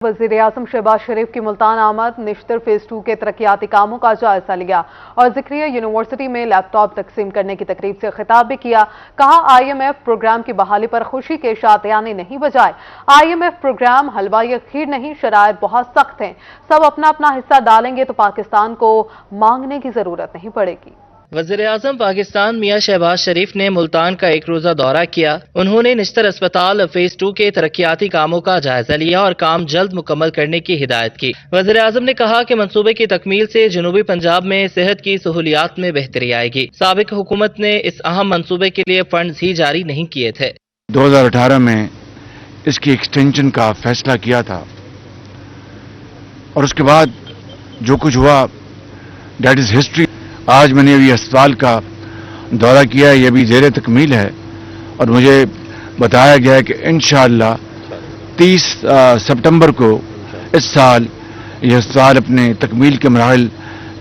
वज़ीर-ए-आज़म शहबाज शरीफ की मुल्तान आमद निश्तर फेज 2 के तरक्याती कामों का जायजा लिया और ज़िक्रिया यूनिवर्सिटी में लैपटॉप तकसीम करने की तकरीब से खिताब भी किया। कहा IMF प्रोग्राम की बहाली पर खुशी के शातियाने नहीं बजाए। IMF प्रोग्राम हलवा या खीर नहीं, शराइत बहुत सख्त हैं। सब अपना अपना हिस्सा डालेंगे तो पाकिस्तान को मांगने की जरूरत नहीं पड़ेगी। वज़ीर-ए-आज़म पाकिस्तान मियां शहबाज शरीफ ने मुल्तान का एक रोजा दौरा किया। उन्होंने निश्तर अस्पताल फेज 2 के तरक्याती कामों का जायजा लिया और काम जल्द मुकम्मल करने की हिदायत की। वज़ीर-ए-आज़म ने कहा कि मंसूबे की तकमील से जनूबी पंजाब में सेहत की सहूलियात में बेहतरी आएगी। साबिक हुकूमत ने इस अहम मंसूबे के लिए फंड्स ही जारी नहीं किए थे। 2018 में इसकी एक्सटेंशन का फैसला किया था और उसके बाद जो कुछ हुआ दैट इज हिस्ट्री। आज मैंने अभी अस्पताल का दौरा किया, ये भी ज़ेरे तकमील है और मुझे बताया गया है कि इंशाअल्लाह 30 सितंबर को इस साल ये अस्पताल अपने तकमील के मराहिल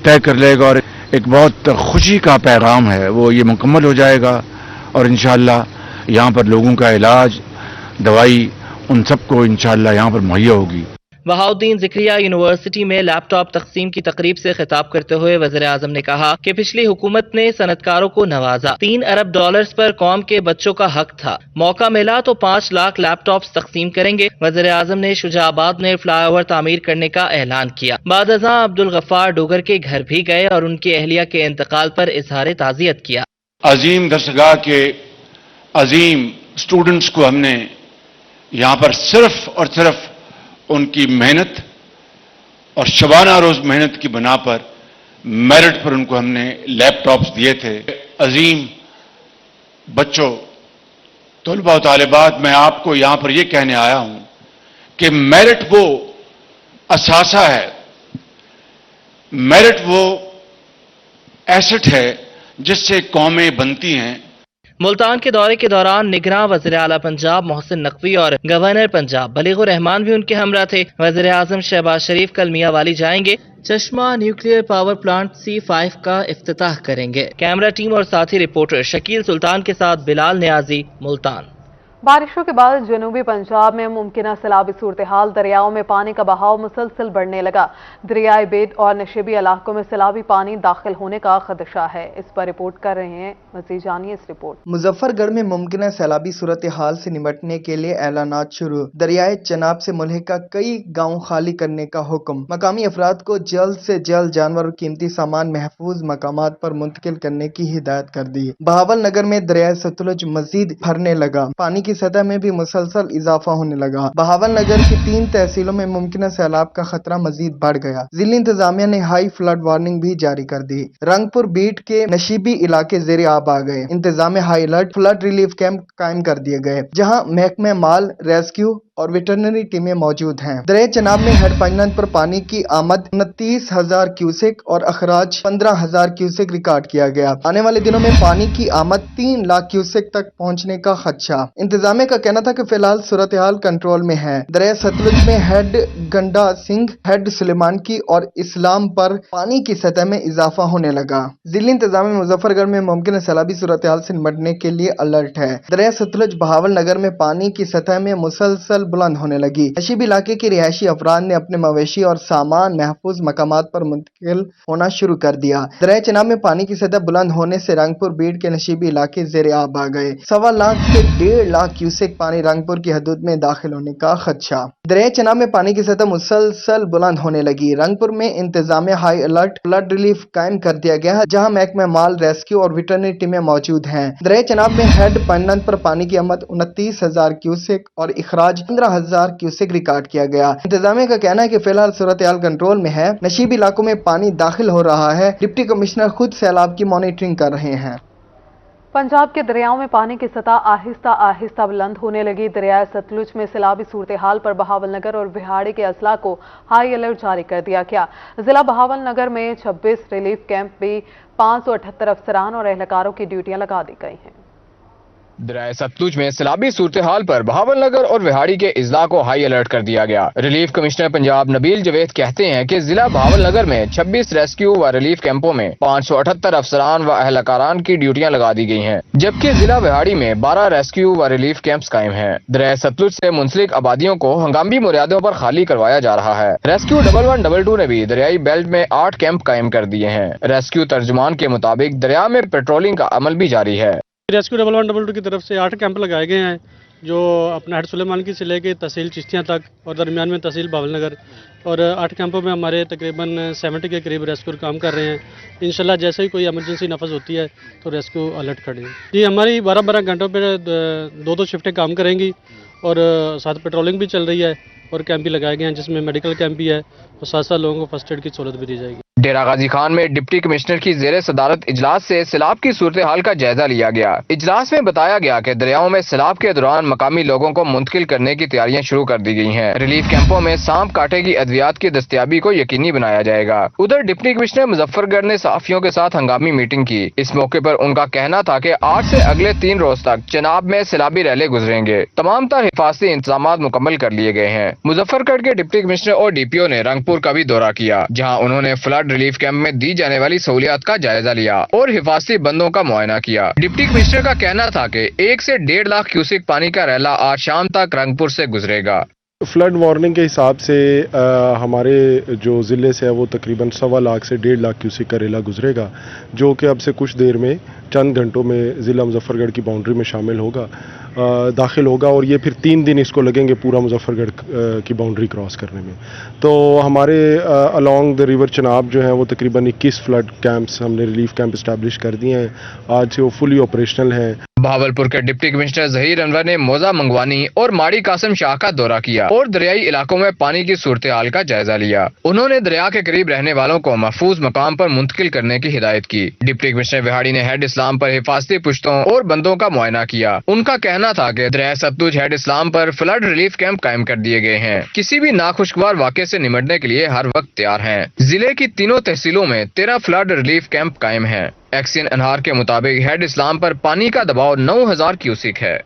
तय कर लेगा और एक बहुत खुशी का पैगाम है वो ये मुकम्मल हो जाएगा और इंशाअल्लाह यहाँ पर लोगों का इलाज, दवाई उन सबको इंशाअल्लाह यहाँ पर मुहैया होगी। बहाउद्दीन ज़िक्रिया यूनिवर्सिटी में लैपटॉप तकसीम की तकरीब से खिताब करते हुए वज़ीर-ए-आज़म ने कहा कि पिछली हुकूमत ने सनतकारों को नवाजा। $3 अरब पर कौम के बच्चों का हक था। मौका मिला तो 5 लाख लैपटॉप्स तकसीम करेंगे। वज़ीर-ए-आज़म ने शुजाबाद में फ्लाईओवर तामीर करने का ऐलान किया। बादअज़ां अब्दुल गफ्फार डोगर के घर भी गए और उनकी अहलिया के इंतकाल पर इजहार ताज़ियत किया। अजीम दरसगाह के अजीम स्टूडेंट्स को हमने यहाँ पर सिर्फ और सिर्फ उनकी मेहनत और शबाना रोज मेहनत की बना पर मेरिट पर उनको हमने लैपटॉप्स दिए थे। अजीम बच्चों, तलबा और तालिबात, मैं आपको यहां पर यह कहने आया हूं कि मेरिट वो असासा है, मेरिट वो एसेट है जिससे कौमें बनती हैं। मुल्तान के दौरे के दौरान निगरान वज़ीर आला पंजाब मोहसिन नकवी और गवर्नर पंजाब बलीगुर रहमान भी उनके हमरा थे। वज़ीर-ए-आज़म शहबाज शरीफ कल मियां वाली जाएंगे। चश्मा न्यूक्लियर पावर प्लांट C5 का इफ्तिताह करेंगे। कैमरा टीम और साथी रिपोर्टर शकील सुल्तान के साथ बिलाल नियाजी, मुल्तान। बारिशों के बाद जनूबी पंजाब में मुमकिन सैलाबी सूरत हाल, दरियाओं में पानी का बहाव मुसलसल बढ़ने लगा। दरियाए बेट और नशेबी इलाकों में सैलाबी पानी दाखिल होने का खदशा है। इस पर रिपोर्ट कर रहे हैं, मज़ीद जानिए इस रिपोर्ट। मुजफ्फरगढ़ में मुमकिन सैलाबी सूरत हाल से निपटने के लिए ऐलानात शुरू। दरियाए चनाब से मुल्हिका कई गाँव खाली करने का हुक्म। मकामी अफराद को जल्द से जल्द जानवर और कीमती सामान महफूज मकामात पर मुंतकिल करने की हिदायत कर दी। बहावल नगर में दरियाए सतलुज मजीद भरने लगा। पानी की सतह में भी मुसलसल इजाफा होने लगा। बहावल नगर की 3 तहसीलों में मुमकिन सैलाब का खतरा मजीद बढ़ गया। जिला इंतजामिया ने हाई फ्लड वार्निंग भी जारी कर दी। रंगपुर बीट के नशीबी इलाके जेरे आब आ गए। इंतजामिया high alert flood relief camp कायम कर दिए गए, जहां महकमे माल, रेस्क्यू और वेटरनरी टीमें मौजूद हैं। दरिया चनाब में हेड पाइपलाइन पर पानी की आमद 29,000 क्यूसेक और अखराज 15,000 क्यूसेक रिकॉर्ड किया गया। आने वाले दिनों में पानी की आमद 3 लाख क्यूसेक तक पहुंचने का खदशा। इंतजामिया का कहना था कि फिलहाल सूरत हाल कंट्रोल में है। दरिया सतलुज में हेड गंडा सिंह, हेड सुलेमान की और इस्लाम पर पानी की सतह में इजाफा होने लगा। जिला इंतजामिया मुजफ्फरगढ़ में मुमकिन सैलाबी सूरत हाल से निपटने के लिए अलर्ट है। दरिया सतलुज बहावल नगर में पानी की सतह में मुसलसल बुलंद होने लगी। नशीब इलाके के रिहायशी अफराद ने अपने मवेशी और सामान महफूज मकामात पर मुंतकिल होना शुरू कर दिया। दरिया चनाब में पानी की सतह बुलंद होने से रंगपुर बीट के नशीबी इलाके जेरे आब आ गए। 1.25 लाख से 1.5 लाख क्यूसेक पानी रंगपुर की हदूद में दाखिल होने का खदशा। दरिया चनाब में पानी की सतह मुसलसल बुलंद होने लगी। रंगपुर में इंतजामिया हाई अलर्ट फ्लड रिलीफ कायम कर दिया गया है, जहां महकमे माल, रेस्क्यू और वेटरनरी टीमें मौजूद हैं। दरिया चनाब में हेड पाइपलाइन पर पानी की आमद 29,000 क्यूसेक और इखराज 15,000 क्यूसेक रिकॉर्ड किया गया। इंतजामिया का कहना है कि फिलहाल सूरत हाल कंट्रोल में है। नशीब इलाकों में पानी दाखिल हो रहा है। डिप्टी कमिश्नर खुद सैलाब की मॉनिटरिंग कर रहे हैं। पंजाब के दरियाओं में पानी की सतह आहिस्ता आहिस्ता बुलंद होने लगी। दरियाए सतलुज में सैलाबी सूरत हाल पर बहावल नगर और बिहाड़ी के अजला को हाई अलर्ट जारी कर दिया गया। जिला बहावल नगर में 26 रिलीफ कैंप भी 578 अफसरान और एहलकारों की ड्यूटियां लगा दी गई हैं। دریائے ستلج میں سیلابی صورتحال پر بہاول نگر اور وہاڑی کے اضلاع کو ہائی الرٹ کر دیا گیا۔ ریلیف کمشنر پنجاب نبیل جوید کہتے ہیں کہ ضلع بہاول نگر میں 26 ریسکیو و ریلیف کیمپوں میں 578 افسران و اہلکاران کی ڈیوٹیاں لگا دی گئی ہیں، جبکہ ضلع وہاڑی میں 12 ریسکیو و ریلیف کیمپس قائم ہیں۔ دریائے ستلج سے منسلک آبادیوں کو ہنگامی بنیادوں پر خالی کروایا جا رہا ہے۔ ریسکیو 1122 نے بھی دریائی بیلٹ میں 8 کیمپ قائم کر دیے ہیں۔ ریسکیو ترجمان کے مطابق دریا میں پیٹرولنگ کا عمل بھی جاری ہے۔ ریسکیو 1122 کی طرف سے 8 کیمپ لگائے گئے ہیں، جو اپنا ہیڈ سلیمان کی سے لے کے تحصیل چشتیاں تک اور درمیان میں تحصیل بہاول نگر، اور 8 کیمپوں میں ہمارے تقریباً 70 کے قریب ریسکیو کام کر رہے ہیں۔ انشاءاللہ جیسے ہی کوئی ایمرجنسی نفذ ہوتی ہے تو ریسکیو الرٹ کھڑے ہیں۔ جی ہماری 12 گھنٹوں پہ 2 شفٹیں کام کریں گی، اور ساتھ پیٹرولنگ بھی چل رہی ہے، اور کیمپ بھی لگائے گئے ہیں جس میں میڈیکل کیمپ بھی ہے، اور ساتھ ساتھ لوگوں کو فرسٹ ایڈ کی سہولت بھی دی جائے گی۔ ڈیرہ غازی خان میں ڈپٹی کمشنر کی زیر صدارت اجلاس سے سیلاب کی صورتحال کا جائزہ لیا گیا۔ اجلاس میں بتایا گیا کہ دریاؤں میں سیلاب کے دوران مقامی لوگوں کو منتقل کرنے کی تیاریاں شروع کر دی گئی ہیں۔ ریلیف کیمپوں میں سانپ کاٹے کی ادویات کی دستیابی کو یقینی بنایا جائے گا۔ ادھر ڈپٹی کمشنر مظفر گڑھ نے صحافیوں کے ساتھ ہنگامی میٹنگ کی۔ اس موقع پر ان کا کہنا تھا کہ 8 سے اگلے 3 روز تک چناب میں سیلابی ریلے گزریں گے۔ تمام تر حفاظتی انتظامات مکمل کر لیے گئے ہیں۔ مظفر گڑھ کے ڈپٹی کمشنر اور ڈی پی او نے رنگپور کا بھی دورہ کیا، جہاں انہوں نے فلڈ ریلیف کیمپ میں دی جانے والی سہولیات کا جائزہ لیا اور حفاظتی بندوں کا معائنہ کیا۔ ڈپٹی کمشنر کا کہنا تھا کہ 1 سے 1.5 لاکھ کیوسک پانی کا ریلا آج شام تک رنگپور سے گزرے گا۔ فلڈ وارننگ کے حساب سے ہمارے جو ضلع سے ہے وہ تقریباً 1.25 لاکھ سے 1.5 لاکھ کیوسک کا ریلا گزرے گا، جو کہ اب سے کچھ دیر میں چند گھنٹوں میں ضلع مظفر گڑھ کی باؤنڈری میں شامل ہوگا، داخل ہوگا، اور یہ پھر 3 دن اس کو لگیں گے پورا مظفر گڑھ کی باؤنڈری کراس کرنے میں۔ تو ہمارے الانگ دا ریور چناب جو ہیں وہ تقریباً 21 فلڈ کیمپس ہم نے ریلیف کیمپ اسٹیبلش کر دیے ہیں، آج سے وہ فلی آپریشنل ہیں۔ بہاولپور کے ڈپٹی کمشنر ظہیر انور نے موزہ منگوانی اور ماڑی قاسم شاہ کا دورہ کیا اور دریائی علاقوں میں پانی کی صورتحال کا جائزہ لیا۔ انہوں نے دریا کے قریب رہنے والوں کو محفوظ مقام پر منتقل کرنے کی ہدایت کی۔ ڈپٹی کمشنر وہاڑی نے ہیڈ اسلام پر حفاظتی پشتوں اور بندوں کا معائنہ کیا۔ ان کا کہنا تھا کہ دریائے ستلج ہیڈ اسلام پر فلڈ ریلیف کیمپ قائم کر دیے گئے ہیں، کسی بھی ناخوشگوار واقعے سے نمٹنے کے لیے ہر وقت تیار ہیں۔ ضلع کی تینوں تحصیلوں میں 13 فلڈ ریلیف کیمپ قائم ہیں۔ ایکسین انہار کے مطابق ہیڈ اسلام پر پانی کا دباؤ 9000 کیوسک ہے۔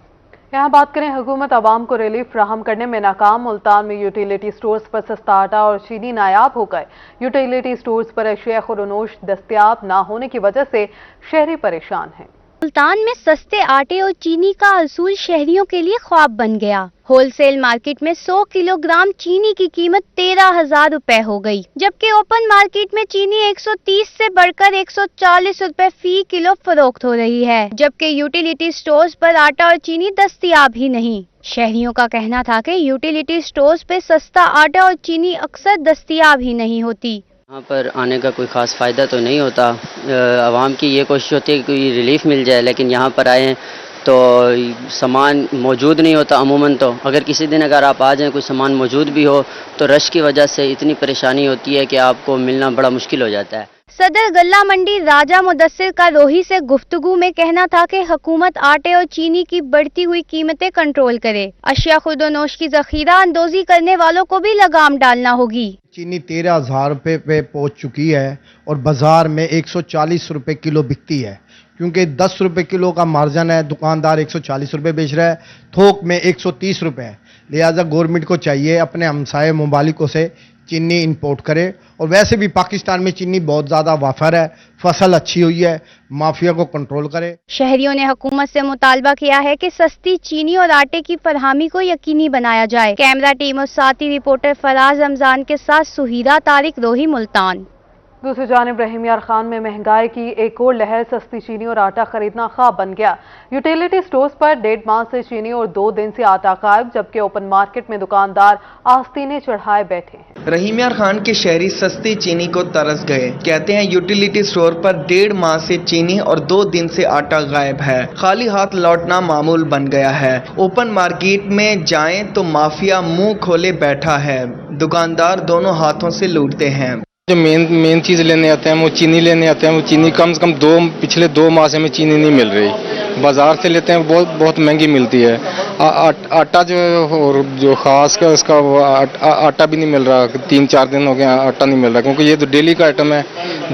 یہاں بات کریں حکومت عوام کو ریلیف فراہم کرنے میں ناکام۔ ملتان میں یوٹیلیٹی سٹورز پر سستا آٹا اور چینی نایاب ہو گئے۔ یوٹیلیٹی سٹورز پر اشیاء خورنوش دستیاب نہ ہونے کی وجہ سے شہری پریشان ہیں۔ ملتان میں سستے آٹے اور چینی کا اصول شہریوں کے لیے خواب بن گیا۔ ہول سیل مارکیٹ میں 100 کلو گرام چینی کی قیمت 13,000 روپے ہو گئی، جبکہ اوپن مارکیٹ میں چینی 130 سے بڑھ کر 140 روپے فی کلو فروخت ہو رہی ہے، جبکہ یوٹیلیٹی سٹورز پر آٹا اور چینی دستیاب ہی نہیں۔ شہریوں کا کہنا تھا کہ یوٹیلیٹی سٹورز پہ سستا آٹا اور چینی اکثر دستیاب ہی نہیں ہوتی۔ یہاں پر آنے کا کوئی خاص فائدہ تو نہیں ہوتا، عوام کی یہ کوشش ہوتی ہے کہ کوئی ریلیف مل جائے، لیکن یہاں پر آئے ہیں تو سامان موجود نہیں ہوتا عموماً۔ تو اگر کسی دن اگر آپ آ جائیں کوئی سامان موجود بھی ہو تو رش کی وجہ سے اتنی پریشانی ہوتی ہے کہ آپ کو ملنا بڑا مشکل ہو جاتا ہے۔ صدر غلہ منڈی راجہ مدثر کا روہی سے گفتگو میں کہنا تھا کہ حکومت آٹے اور چینی کی بڑھتی ہوئی قیمتیں کنٹرول کرے، اشیاء خوردونوش کی ذخیرہ اندوزی کرنے والوں کو بھی لگام ڈالنا ہوگی۔ چینی 13,000 روپے پہ پہنچ چکی ہے اور بازار میں 140 روپے کلو بکتی ہے، کیونکہ 10 روپے کلو کا مارجن ہے، دکاندار 140 روپے بیچ رہا ہے، تھوک میں 130 روپے ہے۔ لہٰذا گورنمنٹ کو چاہیے اپنے ہمسائے ممالکوں سے چینی امپورٹ کرے، اور ویسے بھی پاکستان میں چینی بہت زیادہ وافر ہے، فصل اچھی ہوئی ہے، مافیا کو کنٹرول کرے۔ شہریوں نے حکومت سے مطالبہ کیا ہے کہ سستی چینی اور آٹے کی فراہمی کو یقینی بنایا جائے۔ کیمرہ ٹیم اور ساتھی رپورٹر فراز رمضان کے ساتھ سہیرہ طارق، روہی، ملتان۔ دوسری جانب رحیم یار خان میں مہنگائی کی ایک اور لہر، سستی چینی اور آٹا خریدنا خواب بن گیا۔ یوٹیلیٹی سٹورز پر 1.5 ماہ سے چینی اور 2 دن سے آٹا غائب، جبکہ اوپن مارکیٹ میں دکاندار آستینے چڑھائے بیٹھے ہیں۔ رحیم یار خان کے شہری سستی چینی کو ترس گئے، کہتے ہیں یوٹیلیٹی سٹور پر 1.5 ماہ سے چینی اور 2 دن سے آٹا غائب ہے، خالی ہاتھ لوٹنا معمول بن گیا ہے۔ اوپن مارکیٹ میں جائیں تو مافیا منہ کھولے بیٹھا ہے، دکاندار دونوں ہاتھوں سے لوٹتے ہیں۔ جو مین چیز لینے آتے ہیں وہ چینی لینے آتے ہیں، وہ چینی کم سے کم پچھلے 2 ماہ سے میں چینی نہیں مل رہی، بازار سے لیتے ہیں بہت مہنگی ملتی ہے۔ آٹا جو خاص کا اس کا آٹا بھی نہیں مل رہا، 3-4 دن ہو گیا آٹا نہیں مل رہا، کیونکہ یہ تو ڈیلی کا آئٹم ہے،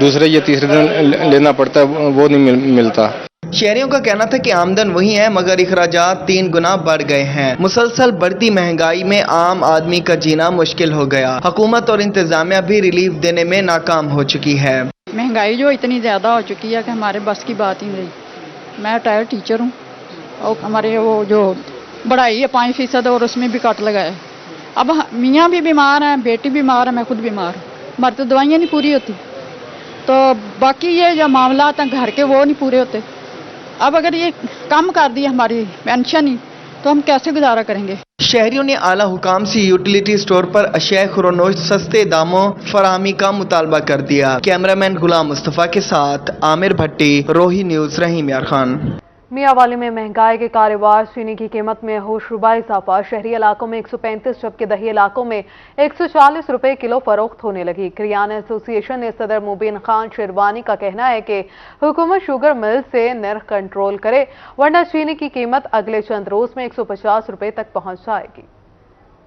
دوسرے یہ تیسرے دن لینا پڑتا ہے، وہ نہیں ملتا۔ शहरियों का कहना था कि आमदन वही है मगर अखराजात 3 गुना बढ़ गए हैं। मुसलसल बढ़ती महंगाई में आम आदमी का जीना मुश्किल हो गया। हुकूमत और इंतजामिया भी रिलीफ देने में नाकाम हो चुकी है। महंगाई जो इतनी ज़्यादा हो चुकी है कि हमारे बस की बात ही नहीं। मैं रिटायर्ड टीचर हूँ और हमारे वो जो बढ़ाई है 5% और उसमें भी कट लगाए। अब मियाँ भी बीमार हैं, बेटी बीमार है, मैं खुद बीमार हूँ। हमारी तो दवाइयाँ नहीं पूरी होती, तो बाकी ये जो मामला हैं घर के वो नहीं पूरे होते। अब अगर ये कम कर दी हमारी पेंशन ही, तो हम कैसे गुजारा करेंगे। शहरियों ने आला हुकाम से यूटिलिटी स्टोर पर अशिया खुरोनोश सस्ते दामों फराहमी का मुतालबा कर दिया। कैमरामैन गुलाम मुस्तफ़ा के साथ आमिर भट्टी, रोही न्यूज़, रहीम यार खान। मियांवाली में महंगाई के कारोबार, चीनी की कीमत में होशरुबा इजाफा। शहरी इलाकों में 135 जबकि दही इलाकों में 140 रुपए किलो फरोख्त होने लगी। किरियाना एसोसिएशन ने सदर मुबीन खान शेरवानी का कहना है कि हुकूमत शुगर मिल से निर्ख कंट्रोल करे वरना चीनी की कीमत अगले चंद रोज में 150 रुपए तक पहुंच जाएगी।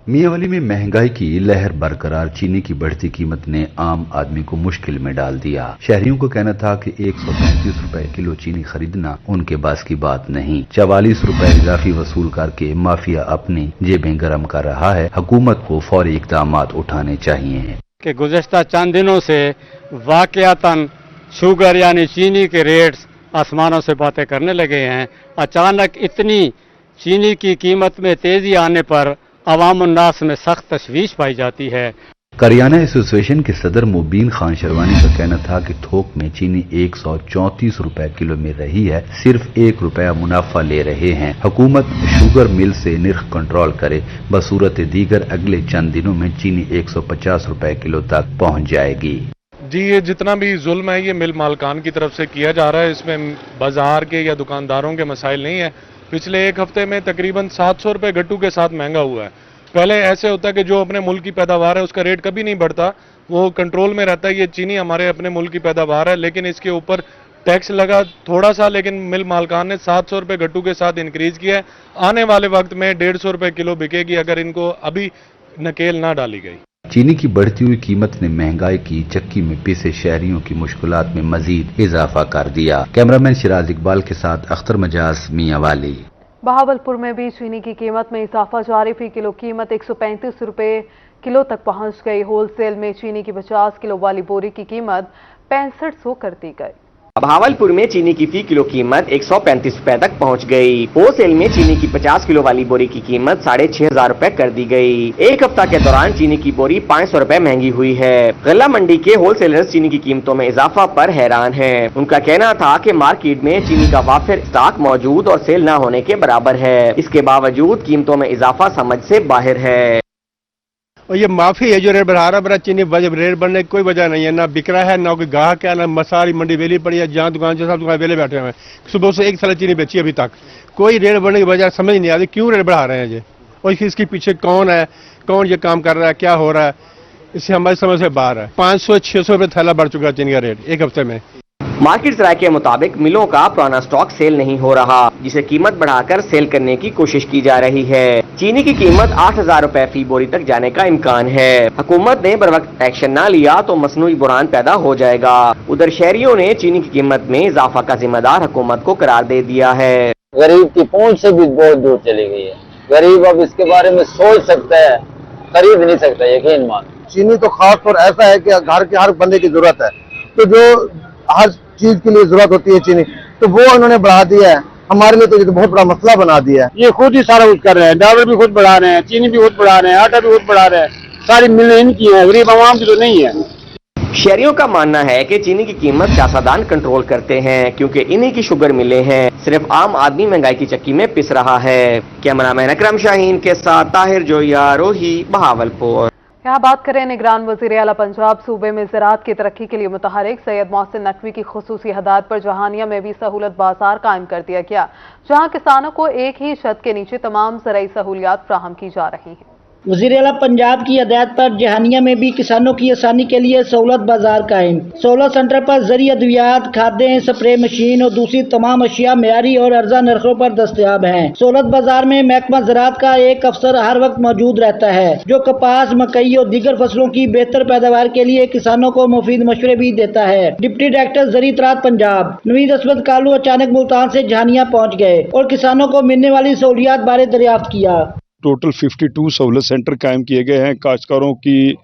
मियांवाली में महंगाई की लहर बरकरार, चीनी की बढ़ती कीमत ने आम आदमी को मुश्किल में डाल दिया। शहरियों को कहना था कि 135 रुपए किलो चीनी खरीदना उनके बस की बात नहीं। 44 रुपए इजाफी वसूल करके माफिया अपनी जेबें गर्म कर रहा है। हुकूमत को फौरी इक़दाम उठाने चाहिए। कि गुज़श्ता चंद दिनों से वाक़यातन शुगर यानी चीनी के रेट्स आसमानों से बातें करने लगे हैं। अचानक इतनी चीनी की कीमत में तेजी आने पर अवाम उन्नास में सख्त तशवीश पाई जाती है। करियाना एसोसिएशन के सदर मुबीन खान शेरवानी का कहना था कि थोक में चीनी 134 रुपए किलो में रही है, सिर्फ 1 रुपया मुनाफा ले रहे हैं। हुकूमत शुगर मिल से निर्ख कंट्रोल करे, बसूरत दीगर अगले चंद दिनों में चीनी 150 रुपए किलो तक पहुंच जाएगी। जी, ये जितना भी जुल्म है ये मिल मालकान की तरफ से किया जा रहा है। इसमें बाजार के या दुकानदारों के मसाइल नहीं है। पिछले एक हफ्ते में तकरीबन 700 रुपए गट्टू के साथ महंगा हुआ है। पहले ऐसे होता है कि जो अपने मुल्क की पैदावार है उसका रेट कभी नहीं बढ़ता, वो कंट्रोल में रहता है। ये चीनी हमारे अपने मुल्क की पैदावार है, लेकिन इसके ऊपर टैक्स लगा थोड़ा सा, लेकिन मिल मालकान ने 700 रुपए गट्टू के साथ इंक्रीज किया है। आने वाले वक्त में 150 रुपए किलो बिकेगी अगर इनको अभी नकेल ना डाली गई। चीनी की बढ़ती हुई कीमत ने महंगाई की चक्की में पिसे शहरियों की मुश्किलात में मजीद इजाफा कर दिया। कैमरामैन शिराज इकबाल के साथ अख्तर मजाज, मियांवाली। बहावलपुर में भी चीनी की कीमत में इजाफा जारी। फी किलो कीमत 135 रुपए किलो तक पहुंच गई। होलसेल में चीनी की 50 किलो वाली बोरी की कीमत 6500 कर दी गई। बहावलपुर में चीनी की फी किलो कीमत 135 रुपए तक पहुंच गई। होलसेल में चीनी की 50 किलो वाली बोरी की कीमत 6500 रुपए कर दी गई। एक हफ्ता के दौरान चीनी की बोरी 500 रुपए महंगी हुई है। गल्ला मंडी के होलसेलर्स चीनी की कीमतों में इजाफा पर हैरान हैं। उनका कहना था कि मार्केट में चीनी का वाफिर स्टॉक मौजूद और सेल न होने के बराबर है। इसके बावजूद कीमतों में इजाफा समझ से बाहर है। और ये माफी है जो रेट बढ़ा रहा है, चीनी रेट बढ़ने की कोई वजह नहीं है। ना बिक रहा है, ना कोई ग्राहक है, ना सारी मंडी वेली पड़ी है। जहाँ दुकान जो सब दुकान वेले बैठे हुए हैं। सुबह से एक साल चीनी बेची अभी तक, कोई रेट बढ़ने की वजह समझ नहीं आती क्यों रेट बढ़ा रहे हैं ये, और इसके पीछे कौन है, कौन ये काम कर रहा है, क्या हो रहा है, इससे हमारी समझ से बाहर है। 500-600 रुपये थैला बढ़ चुका है चीनी का रेट एक हफ्ते में। मार्केट सराय के मुताबिक मिलों का पुराना स्टॉक सेल नहीं हो रहा, जिसे कीमत बढ़ाकर सेल करने की कोशिश की जा रही है। चीनी की कीमत 8000 रुपए फी बोरी तक जाने का इम्कान है। हुकूमत ने बर वक्त एक्शन न लिया तो मसनूई बुरान पैदा हो जाएगा। उधर शहरियों ने चीनी की कीमत में इजाफा का जिम्मेदार हुकूमत को करार दे दिया है। गरीब की पहुंच से भी बहुत दूर चली गई है। गरीब अब इसके बारे में सोच सकता है, खरीद नहीं सकता, यकीन मान। चीनी तो खास तौर ऐसा है कि घर के हर बंदे की जरूरत है, तो जो हर चीज के लिए जरूरत होती है चीनी, तो वो उन्होंने बढ़ा दिया है। हमारे लिए तो ये तो बहुत बड़ा मसला बना दिया है। ये खुद ही सारा कुछ कर रहे हैं, डॉलर भी खुद बढ़ा रहे हैं, चीनी भी खुद बढ़ा रहे हैं, आटा भी खुद बढ़ा रहे हैं, सारी मिलें इनकी हैं, गरीब आवाम की तो नहीं है। शहरियों का मानना है कि चीनी की कीमत सियासतदान कंट्रोल करते हैं, क्योंकि इन्हीं की शुगर मिलें हैं। सिर्फ आम आदमी महंगाई की चक्की में पिस रहा है। कैमरामैन अकरम शाहीन के साथ ताहिर जोया, रोही, बहावलपुर। यहाँ बात करें निगरान वज़ीर आला पंजाब सूबे में ज़राअत की तरक्की के लिए मुतहरिक सैयद मोहसिन नकवी की खुसूसी हदायत पर जहानिया में भी सहूलत बाजार कायम कर दिया गया, जहाँ किसानों को एक ही छत के नीचे तमाम ज़राई सहूलियात फ्राहम की जा रही हैं। वज़ीर आला पंजाब की हदायत पर जहानिया में भी किसानों की आसानी के लिए सहूलत बाजार कायम। 16 सेंटर पर ज़रूरी अद्वियात, खादें, स्प्रे मशीन और दूसरी तमाम अशिया मेयारी और अर्जा नरखों पर दस्तयाब हैं। सहूलत बाजार में महकमा ज़राअत का एक अफसर हर वक्त मौजूद रहता है जो कपास, मकई और दीगर फसलों की बेहतर पैदावार के लिए किसानों को मुफीद मशवरे भी देता है। डिप्टी डायरेक्टर ज़राअत रात पंजाब नवीद असमत कालू अचानक मुल्तान से जहानिया पहुँच गए और किसानों को मिलने वाली सहूलियात बारे दरियाफ्त किया। टोटल 52 सहूलत सेंटर कायम किए गए हैं काश्तकारों की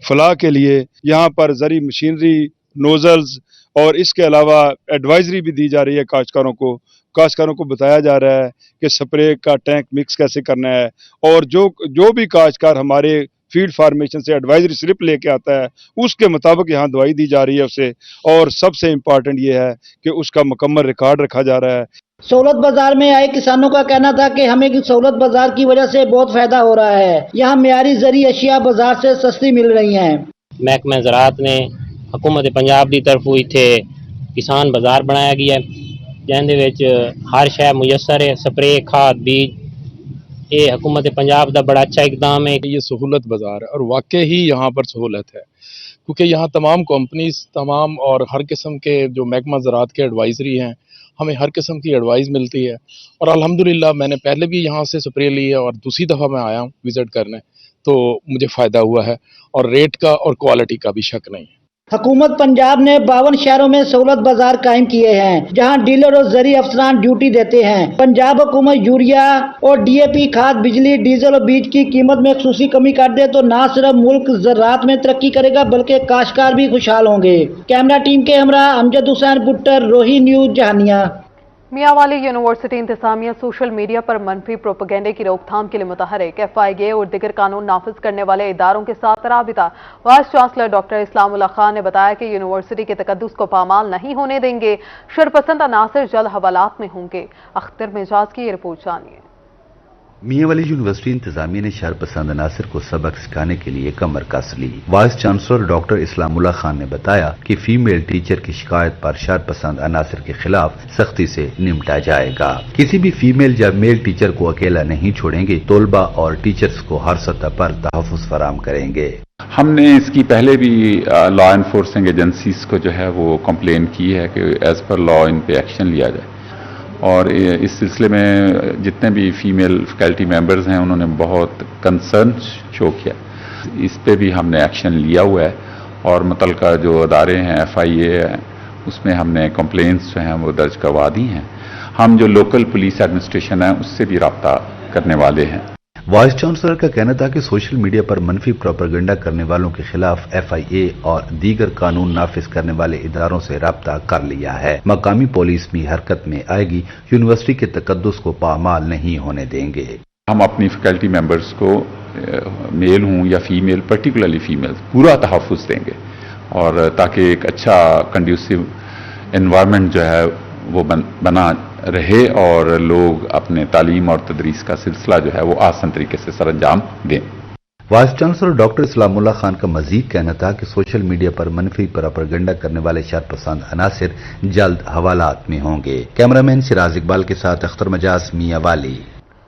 फलाह के लिए। यहाँ पर ज़रूरी मशीनरी, नोजल्स और इसके अलावा एडवाइजरी भी दी जा रही है काश्तकारों को बताया जा रहा है कि स्प्रे का टैंक मिक्स कैसे करना है और जो भी काश्तकार हमारे फील्ड फार्मेशन से एडवाइजरी स्लिप लेके आता है उसके मुताबिक यहाँ दवाई दी जा रही है उसे। और सबसे इम्पॉर्टेंट ये है कि उसका मुकम्मल रिकॉर्ड रखा जा रहा है। सहूलत बाजार में आए किसानों का कहना था कि हमें सहूलत बाजार की वजह से बहुत फायदा हो रहा है। यहाँ मेयारी ज़रूरी अशिया बाजार से सस्ती मिल रही हैं। महकमा ज़राअत ने हुकूमत पंजाब की तरफों इत्थे किसान बाजार बनाया गया है जिहदे विच हर शय मुयसर है, स्प्रे, खाद, बीज। ये हुकूमत पंजाब का बड़ा अच्छा इकदाम है। ये सहूलत बाजार है और वाकई ही यहाँ पर सहूलत है क्योंकि यहाँ तमाम कंपनीज और हर किस्म के जो महकमा ज़राअत के एडवाइजरी हैं, हमें हर किस्म की एडवाइस मिलती है। और अल्हम्दुलिल्लाह मैंने पहले भी यहाँ से स्प्रे ली है और दूसरी दफ़ा मैं आया हूँ विज़िट करने, तो मुझे फ़ायदा हुआ है और रेट का और क्वालिटी का भी शक नहीं है। हुकूमत पंजाब ने 52 शहरों में सहूलत बाजार कायम किए हैं जहां डीलर और ज़रूरी अफसरान ड्यूटी देते हैं। पंजाब हुकूमत यूरिया और डीएपी खाद, बिजली, डीजल और बीज की कीमत में खुसूसी कमी कर दे तो ना सिर्फ मुल्क ज़राअत में तरक्की करेगा बल्कि काश्तकार भी खुशहाल होंगे। कैमरा टीम के हमरा अमजद हुसैन पुट्टर, रोही न्यूज, जहानिया। मियांवाली यूनिवर्सिटी इंतजामिया सोशल मीडिया पर मनफी प्रोपेगेंडे की रोकथाम के लिए मुतहरिक FIA और दिगर कानून नाफिज करने वाले इदारों के साथ राबिता। वाइस चांसलर डॉक्टर इस्लामुल्लाह खान ने बताया कि यूनिवर्सिटी के तकद्दुस को पामाल नहीं होने देंगे। शरपसंद अनासर जल्द हवालात में होंगे। अख्तर मिजाज की ये रिपोर्ट जानिए। मियांवाली यूनिवर्सिटी इंतजामिया ने शरपसंद अनासर को सबक सिखाने के लिए कमर कस ली। वाइस चांसलर डॉक्टर इस्लामुल्लाह खान ने बताया कि फीमेल टीचर की शिकायत पर शरपसंद अनासर के खिलाफ सख्ती से निपटा जाएगा। किसी भी फीमेल या मेल टीचर को अकेला नहीं छोड़ेंगे। तलबा और टीचर्स को हर सतह पर तहफ़्फ़ुज़ फराहम करेंगे। हमने इसकी पहले भी लॉ एनफोर्सिंग एजेंसीज को जो है वो कंप्लेन की है कि एज पर लॉ इन पे एक्शन लिया जाए और इस सिलसिले में जितने भी फीमेल फैकल्टी मेंबर्स हैं उन्होंने बहुत कंसर्न शो किया। इस पे भी हमने एक्शन लिया हुआ है और मुतलका जो अदारे हैं FIA हैं उसमें हमने कंप्लेंट्स जो हैं वो दर्ज करवा दी हैं। हम जो लोकल पुलिस एडमिनिस्ट्रेशन है उससे भी रब्ता करने वाले हैं। वाइस चांसलर का कहना था कि सोशल मीडिया पर मनफी प्रोपेगेंडा करने वालों के खिलाफ FIA और दीगर कानून नाफिज करने वाले इदारों से राब्ता कर लिया है। मकामी पुलिस भी हरकत में आएगी। यूनिवर्सिटी के तकद्दुस को पामाल नहीं होने देंगे। हम अपनी फैकल्टी मेंबर्स को मेल हूँ या फीमेल, पर्टिकुलरली फीमेल, पूरा तहफ़्फ़ुज़ देंगे और ताकि एक अच्छा कंड्यूसिव एनवायरनमेंट जो है वो बना रहे और लोग अपने तालीम और तदरीस का सिलसिला जो है वो आसान तरीके से सरअंजाम दें। वाइस चांसलर डॉक्टर इस्लामुल्लाह खान का मजीद कहना था कि सोशल मीडिया पर मनफी प्रोपेगेंडा करने वाले शरपसंद अनासिर जल्द हवालात में होंगे। कैमरामैन सिराज इकबाल के साथ अख्तर मजाज, मियांवाली।